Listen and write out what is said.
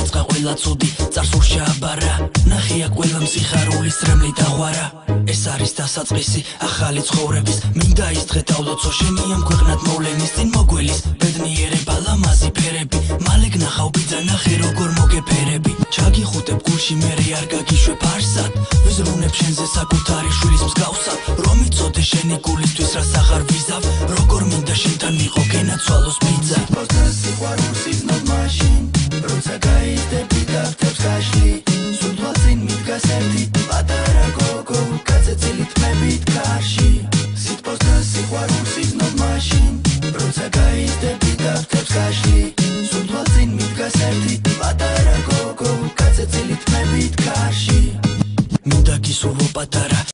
დავიწყა ყველა ცუდი წარსულ შეაბარა ნახია ყველა მსიხარულის რემლი დაღვარა ეს არის დასაწყისი ახალი ცხოვრების მინდა ის დღე დავლოცო შენი ამ ქვეყნად მოვლენის წინ მოგველის ბედნიერება ლამაზი ფერები მალე გნახავ ბიძა ნახე როგორ მოგეფერები ჩაგიხუტებ გულში მერე არ გაგიშვებ არსად ვიზრუნებ შენზე საკუთარი შვილის მსგავსად რომ იცოდე შენი გულისთვის რას აღარ ვიზავ როგორ მინდა შენთან მიყო გენაცვალოს ბიძა სიყვარულს იზნოდ მაშინ როცა გაიზრდები და ხვდებს გაშლი სულ წინ მიდგას ერთი პატარა გოგო გაწეცილი თმებით კარში სიტყვას და სიყვარულს იზნოდ მაშინ როცა გაიზრდები და ხვდებს გაშლი სულ წინ მიდგას ერთი პატარა გოგო გაწეცილი თმებით კარში მინდა გისურვო პატარა